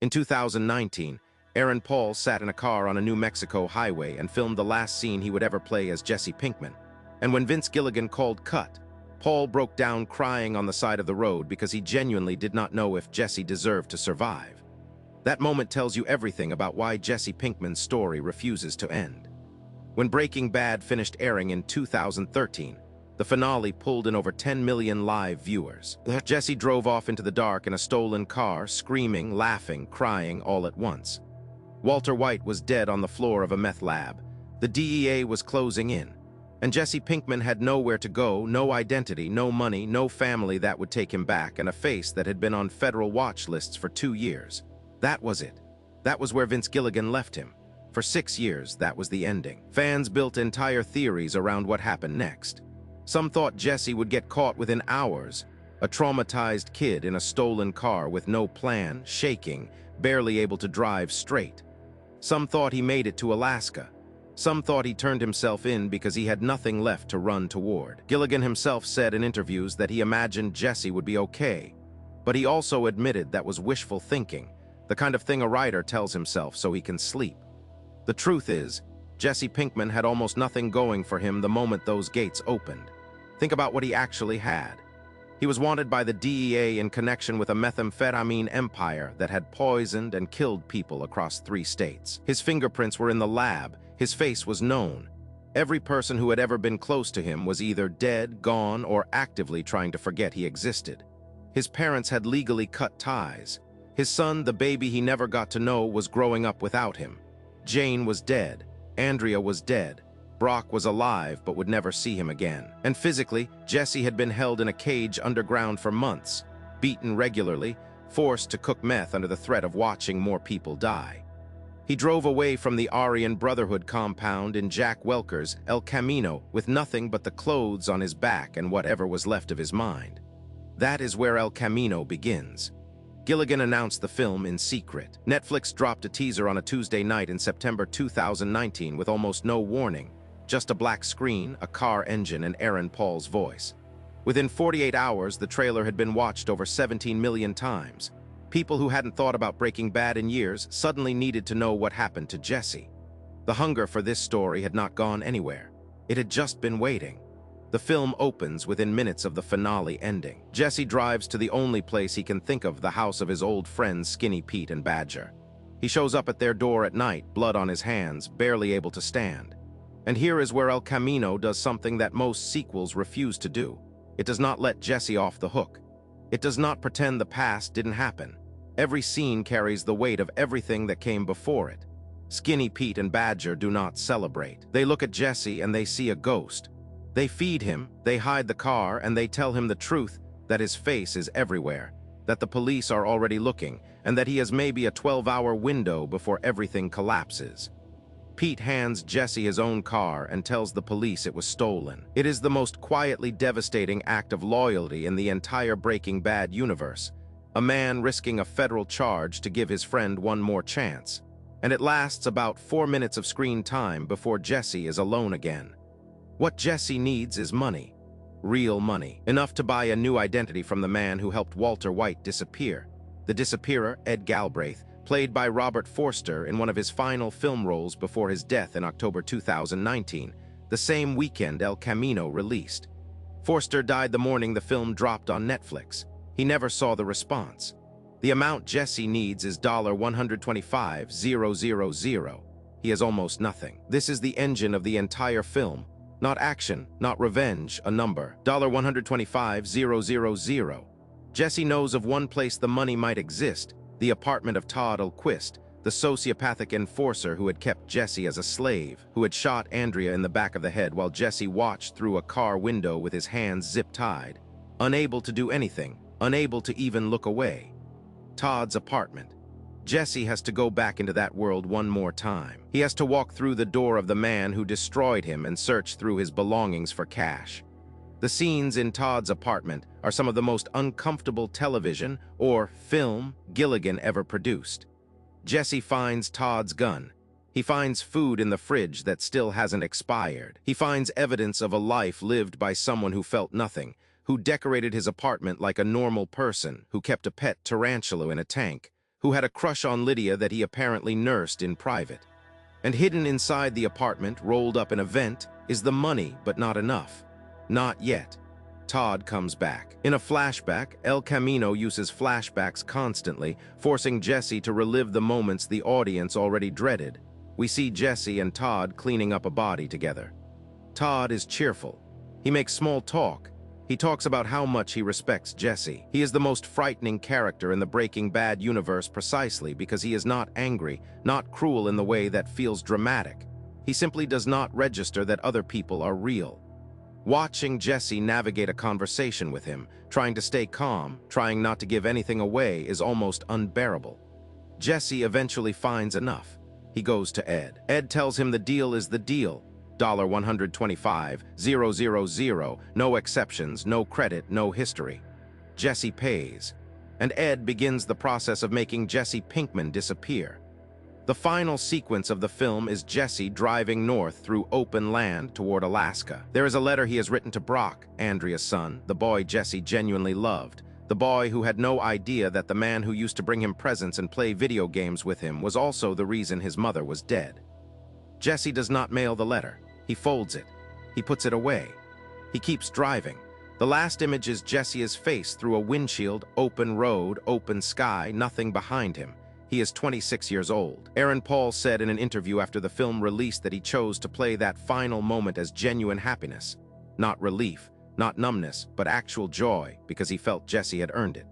In 2019, Aaron Paul sat in a car on a New Mexico highway and filmed the last scene he would ever play as Jesse Pinkman. And when Vince Gilligan called cut, Paul broke down crying on the side of the road because he genuinely did not know if Jesse deserved to survive. That moment tells you everything about why Jesse Pinkman's story refuses to end. When Breaking Bad finished airing in 2013, the finale pulled in over 10 million live viewers. Jesse drove off into the dark in a stolen car, screaming, laughing, crying all at once. Walter White was dead on the floor of a meth lab. The DEA was closing in, and Jesse Pinkman had nowhere to go, no identity, no money, no family that would take him back, and a face that had been on federal watch lists for 2 years. That was it. That was where Vince Gilligan left him. For 6 years, that was the ending. Fans built entire theories around what happened next. Some thought Jesse would get caught within hours, a traumatized kid in a stolen car with no plan, shaking, barely able to drive straight. Some thought he made it to Alaska. Some thought he turned himself in because he had nothing left to run toward. Gilligan himself said in interviews that he imagined Jesse would be okay, but he also admitted that was wishful thinking, the kind of thing a writer tells himself so he can sleep. The truth is, Jesse Pinkman had almost nothing going for him the moment those gates opened. Think about what he actually had. He was wanted by the DEA in connection with a methamphetamine empire that had poisoned and killed people across 3 states. His fingerprints were in the lab. His face was known. Every person who had ever been close to him was either dead, gone, or actively trying to forget he existed. His parents had legally cut ties. His son, the baby he never got to know, was growing up without him. Jane was dead. Andrea was dead. Brock was alive but would never see him again. And physically, Jesse had been held in a cage underground for months, beaten regularly, forced to cook meth under the threat of watching more people die. He drove away from the Aryan Brotherhood compound in Jack Welker's El Camino with nothing but the clothes on his back and whatever was left of his mind. That is where El Camino begins. Gilligan announced the film in secret. Netflix dropped a teaser on a Tuesday night in September 2019 with almost no warning. Just a black screen, a car engine, and Aaron Paul's voice. Within 48 hours, the trailer had been watched over 17 million times. People who hadn't thought about Breaking Bad in years suddenly needed to know what happened to Jesse. The hunger for this story had not gone anywhere. It had just been waiting. The film opens within minutes of the finale ending. Jesse drives to the only place he can think of, the house of his old friends Skinny Pete and Badger. He shows up at their door at night, blood on his hands, barely able to stand. And here is where El Camino does something that most sequels refuse to do. It does not let Jesse off the hook. It does not pretend the past didn't happen. Every scene carries the weight of everything that came before it. Skinny Pete and Badger do not celebrate. They look at Jesse and they see a ghost. They feed him, they hide the car, and they tell him the truth, that his face is everywhere, that the police are already looking, and that he has maybe a 12-hour window before everything collapses. Pete hands Jesse his own car and tells the police it was stolen. It is the most quietly devastating act of loyalty in the entire Breaking Bad universe. A man risking a federal charge to give his friend one more chance. And it lasts about 4 minutes of screen time before Jesse is alone again. What Jesse needs is money. Real money. Enough to buy a new identity from the man who helped Walter White disappear. The disappearer, Ed Galbraith, played by Robert Forster in one of his final film roles before his death in October 2019, the same weekend El Camino released. Forster died the morning the film dropped on Netflix. He never saw the response. The amount Jesse needs is $125,000. He has almost nothing. This is the engine of the entire film. Not action, not revenge, a number. $125,000. Jesse knows of one place the money might exist, the apartment of Todd Alquist, the sociopathic enforcer who had kept Jesse as a slave, who had shot Andrea in the back of the head while Jesse watched through a car window with his hands zip-tied, unable to do anything, unable to even look away. Todd's apartment. Jesse has to go back into that world one more time. He has to walk through the door of the man who destroyed him and search through his belongings for cash. The scenes in Todd's apartment are some of the most uncomfortable television or film Gilligan ever produced. Jesse finds Todd's gun. He finds food in the fridge that still hasn't expired. He finds evidence of a life lived by someone who felt nothing, who decorated his apartment like a normal person, who kept a pet tarantula in a tank, who had a crush on Lydia that he apparently nursed in private. And hidden inside the apartment, rolled up in a vent, is the money, but not enough. Not yet. Todd comes back. In a flashback, El Camino uses flashbacks constantly, forcing Jesse to relive the moments the audience already dreaded. We see Jesse and Todd cleaning up a body together. Todd is cheerful. He makes small talk. He talks about how much he respects Jesse. He is the most frightening character in the Breaking Bad universe precisely because he is not angry, not cruel in the way that feels dramatic. He simply does not register that other people are real. Watching Jesse navigate a conversation with him, trying to stay calm, trying not to give anything away, is almost unbearable. Jesse eventually finds enough. He goes to Ed. Ed tells him the deal is the deal. $125,000, no exceptions, no credit, no history. Jesse pays, and Ed begins the process of making Jesse Pinkman disappear. The final sequence of the film is Jesse driving north through open land toward Alaska. There is a letter he has written to Brock, Andrea's son, the boy Jesse genuinely loved, the boy who had no idea that the man who used to bring him presents and play video games with him was also the reason his mother was dead. Jesse does not mail the letter. He folds it. He puts it away. He keeps driving. The last image is Jesse's face through a windshield, open road, open sky, nothing behind him. He is 26 years old. Aaron Paul said in an interview after the film released that he chose to play that final moment as genuine happiness. Not relief, not numbness, but actual joy, because he felt Jesse had earned it.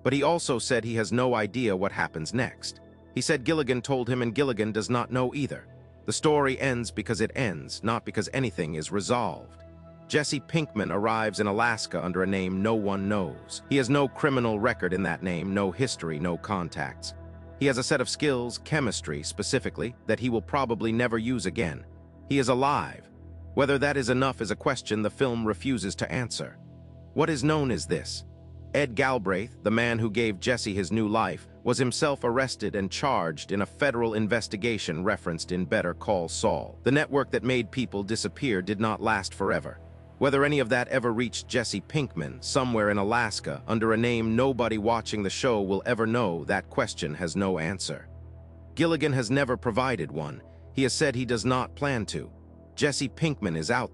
But he also said he has no idea what happens next. He said Gilligan told him and Gilligan does not know either. The story ends because it ends, not because anything is resolved. Jesse Pinkman arrives in Alaska under a name no one knows. He has no criminal record in that name, no history, no contacts. He has a set of skills, chemistry specifically, that he will probably never use again. He is alive. Whether that is enough is a question the film refuses to answer. What is known is this: Ed Galbraith, the man who gave Jesse his new life, was himself arrested and charged in a federal investigation referenced in Better Call Saul. The network that made people disappear did not last forever. Whether any of that ever reached Jesse Pinkman, somewhere in Alaska, under a name nobody watching the show will ever know, that question has no answer. Gilligan has never provided one. He has said he does not plan to. Jesse Pinkman is out there.